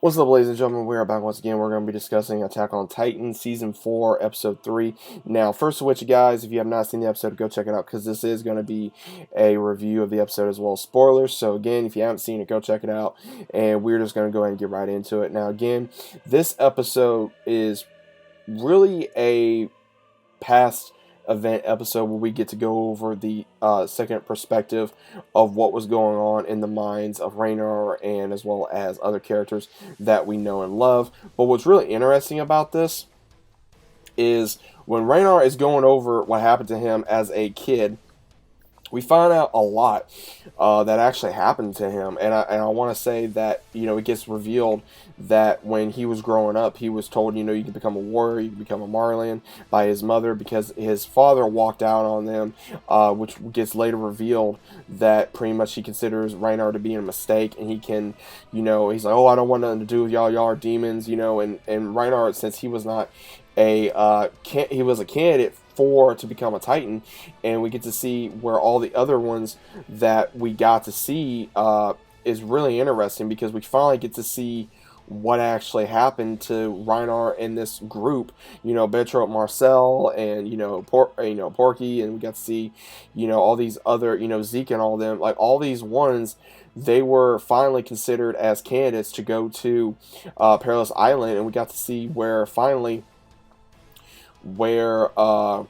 What's up, ladies and gentlemen? We are back once again. We're going to be discussing Attack on Titan, Season 4, Episode 3. Now, first of which, guys, if you have not seen the episode, go check it out, because this is going to be a review of the episode as well as spoilers. So, again, if you haven't seen it, go check it out, and we're just going to go ahead and get right into it. Now, again, this episode is really a past event episode where we get to go over the second perspective of what was going on in the minds of Raynor and as well as other characters that we know and love. But what's really interesting about this is when Raynor is going over what happened to him as a kid, we find out a lot that actually happened to him, and I want to say that it gets revealed that when he was growing up, he was told you can become a warrior, you can become a Marlian by his mother because his father walked out on them, which gets later revealed that pretty much he considers Raynor to be a mistake, and he can he's like, oh, I don't want nothing to do with y'all are demons, and Raynor, since he was not he was a candidate to become a Titan, and we get to see where all the other ones that we got to see is really interesting, because we finally get to see what actually happened to Raynor in this group. Betro, Marcel, and Porky, and we got to see all these other Zeke and all them, like all these ones. They were finally considered as candidates to go to Perilous Island, and we got to see where finally where a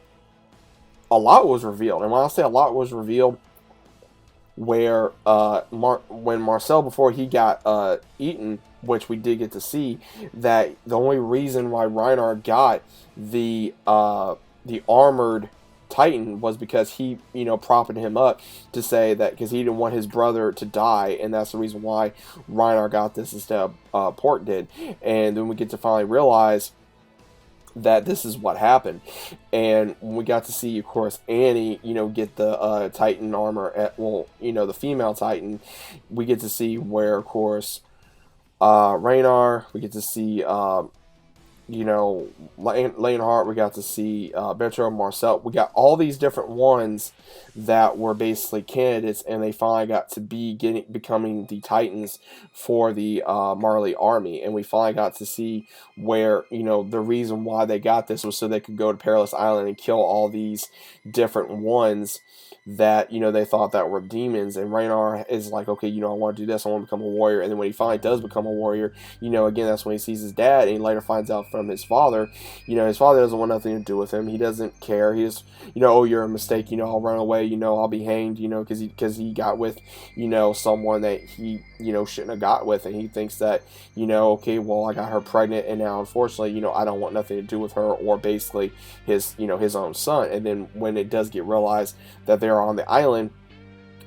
lot was revealed. And when I say a lot was revealed, where when Marcel, before he got eaten, which we did get to see, that the only reason why Raynor got the armored Titan was because he propped him up to say that because he didn't want his brother to die, and that's the reason why Raynor got this instead of Port did. And then we get to finally realize that this is what happened, and we got to see, of course, Annie, get the Titan armor the female Titan. We get to see where, of course, Raynor. We get to see Lionheart. We got to see Bertram, Marcel. We got all these different ones that were basically candidates, and they finally got to becoming the Titans for the Marley army. And we finally got to see where the reason why they got this was so they could go to Perilous Island and kill all these different ones that they thought that were demons. And Raynor is like, okay, I want to do this, I want to become a warrior. And then when he finally does become a warrior, again, that's when he sees his dad, and he later finds out from his father, his father doesn't want nothing to do with him. He doesn't care. He just, oh, you're a mistake, I'll run away, I'll be hanged, because he got with someone that he shouldn't have got with, and he thinks that okay, well, I got her pregnant, and now unfortunately I don't want nothing to do with her or basically his his own son. And then when it does get realized that they're on the island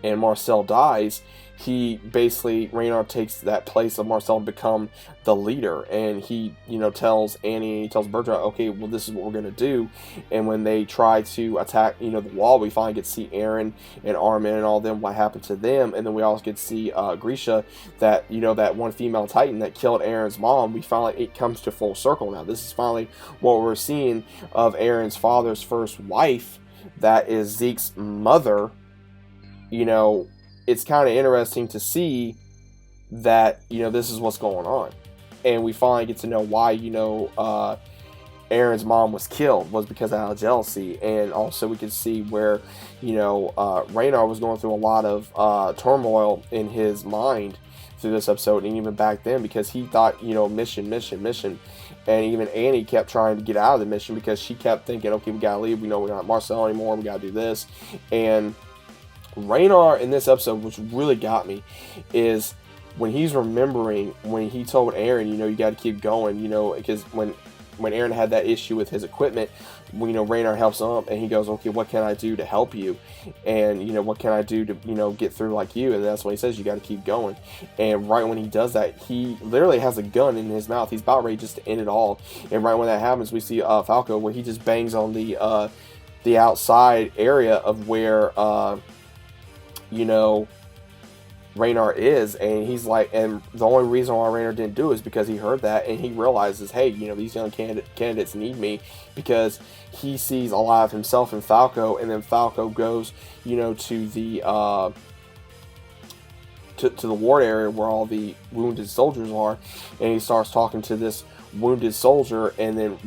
and Marcel dies, he basically, Raynor takes that place of Marcel to become the leader, and he tells Annie, he tells Bertrand, okay, well, this is what we're going to do. And when they try to attack the wall, we finally get to see Aaron and Armin and all them, what happened to them. And then we also get to see Grisha, that that one female Titan that killed Aaron's mom. It comes to full circle now. This is finally what we're seeing of Aaron's father's first wife, that is Zeke's mother. It's kind of interesting to see that this is what's going on, and we finally get to know why Aaron's mom was killed was because out of jealousy. And also we can see where Raynor was going through a lot of turmoil in his mind through this episode, and even back then, because he thought mission, and even Annie kept trying to get out of the mission because she kept thinking, okay, we gotta leave, we're not Marcel anymore, we gotta do this. And Raynor in this episode, which really got me, is when he's remembering when he told Aaron, you got to keep going, because when Aaron had that issue with his equipment, Raynor helps him up, and he goes, okay, what can I do to help you? And, what can I do to, get through like you? And that's when he says, you got to keep going. And right when he does that, he literally has a gun in his mouth. He's about ready just to end it all. And right when that happens, we see Falco, where he just bangs on the outside area of where, Raynor is, and he's like, and the only reason why Raynor didn't do it is because he heard that, and he realizes, hey, these young candidates need me, because he sees a lot of himself in Falco. And then Falco goes, to to the ward area where all the wounded soldiers are, and he starts talking to this wounded soldier, and then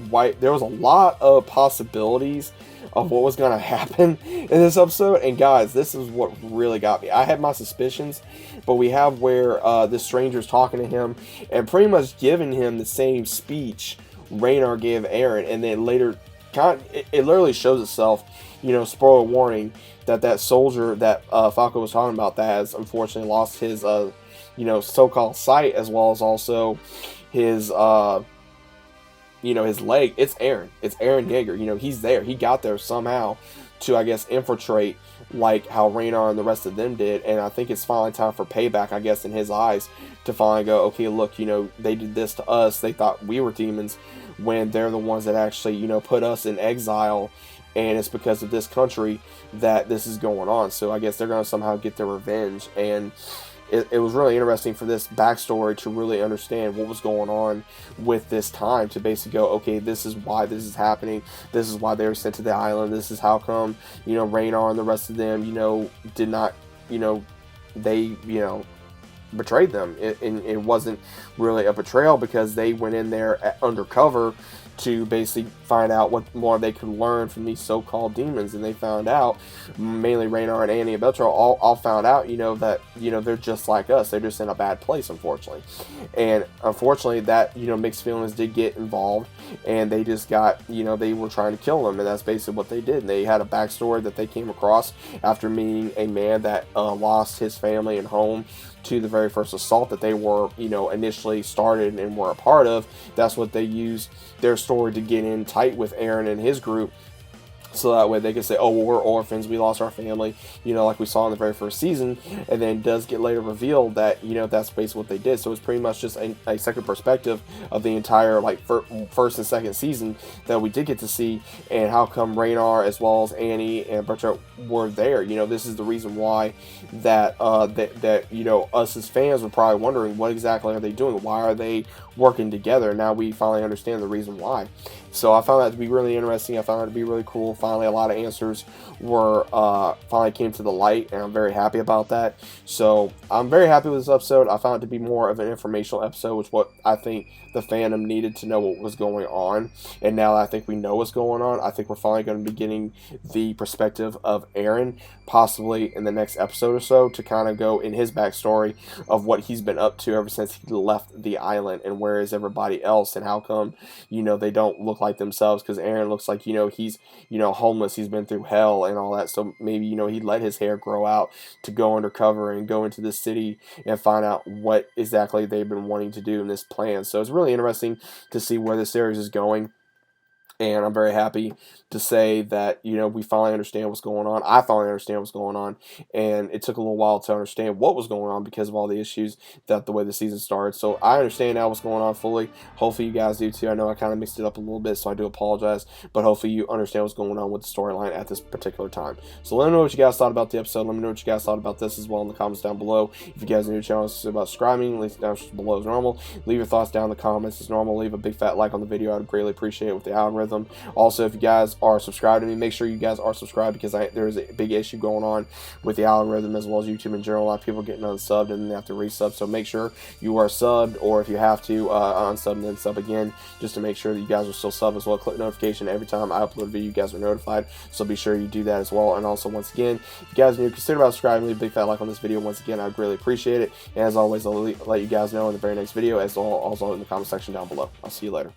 there was a lot of possibilities of what was going to happen in this episode. And guys, this is what really got me. I had my suspicions, but we have where this stranger's talking to him and pretty much giving him the same speech Raynar gave Eren, and then later it literally shows itself, you know, spoiler warning, that soldier that Falco was talking about that has unfortunately lost his you know, so-called sight, as well as also his you know, his leg. It's Eren Yeager. You know, he's there. He got there somehow to, I guess, infiltrate like how Raynar and the rest of them did. And I think it's finally time for payback, I guess, in his eyes, to finally go, okay, look, you know, they did this to us. They thought we were demons when they're the ones that actually, you know, put us in exile. And it's because of this country that this is going on. So I guess they're going to somehow get their revenge. And it was really interesting for this backstory to really understand what was going on with this time, to basically go, okay, this is why this is happening. This is why they were sent to the island. This is how come, you know, Raynar and the rest of them, you know, did not, you know, they, you know, betrayed them. It wasn't really a betrayal, because they went in there undercover to basically find out what more they could learn from these so-called demons. And they found out, mainly Raynar and Annie and Beltro all found out, you know, that, you know, they're just like us. They're just in a bad place, unfortunately. And unfortunately, that, you know, mixed feelings did get involved, and they just got, you know, they were trying to kill them, and that's basically what they did. And they had a backstory that they came across after meeting a man that lost his family and home to the very first assault that they were, you know, initially started and were a part of. That's what they used their story to get in tight with Eren and his group, so that way they could say, oh, well, we're orphans, we lost our family, you know, like we saw in the very first season. And then it does get later revealed that, you know, that's basically what they did. So it's pretty much just a second perspective of the entire, like, first and second season that we did get to see, and how come Raynar as well as Annie and Bertrand were there. You know, this is the reason why that you know, us as fans were probably wondering, what exactly are they doing? Why are they working together? Now we finally understand the reason why. So I found that to be really interesting. I found that to be really cool. Finally, a lot of answers were finally came to the light, and I'm very happy about that. So I'm very happy with this episode. I found it to be more of an informational episode, which what I think the fandom needed to know what was going on. And now that I think we know what's going on, I think we're finally going to be getting the perspective of Eren, possibly in the next episode or so, to kind of go in his backstory of what he's been up to ever since he left the island, and where is everybody else, and how come, you know, they don't look like themselves, because Eren looks like, you know, he's, you know, homeless, he's been through hell and all that. So maybe, you know, he let his hair grow out to go undercover and go into the city and find out what exactly they've been wanting to do in this plan. So it's really interesting to see where this series is going. And I'm very happy to say that, you know, we finally understand what's going on. I finally understand what's going on. And it took a little while to understand what was going on because of all the issues that the way the season started. So I understand now what's going on fully. Hopefully you guys do too. I know I kind of mixed it up a little bit, so I do apologize. But hopefully you understand what's going on with the storyline at this particular time. So let me know what you guys thought about the episode. Let me know what you guys thought about this as well in the comments down below. If you guys are new to the channel, about subscribing, leave it down below as normal. Leave your thoughts down in the comments as normal. Leave a big fat like on the video. I'd greatly appreciate it with the algorithm. Also, if you guys are subscribed to me, make sure you guys are subscribed, because there is a big issue going on with the algorithm as well as YouTube in general. A lot of people getting unsubbed and then they have to resub. So make sure you are subbed, or if you have to, unsub and then sub again, just to make sure that you guys are still subbed as well. Click notification every time I upload a video, you guys are notified. So be sure you do that as well. And also, once again, if you guys are new, consider about subscribing, leave a big fat like on this video. Once again, I'd really appreciate it. And as always, I'll let you guys know in the very next video, as also in the comment section down below. I'll see you later.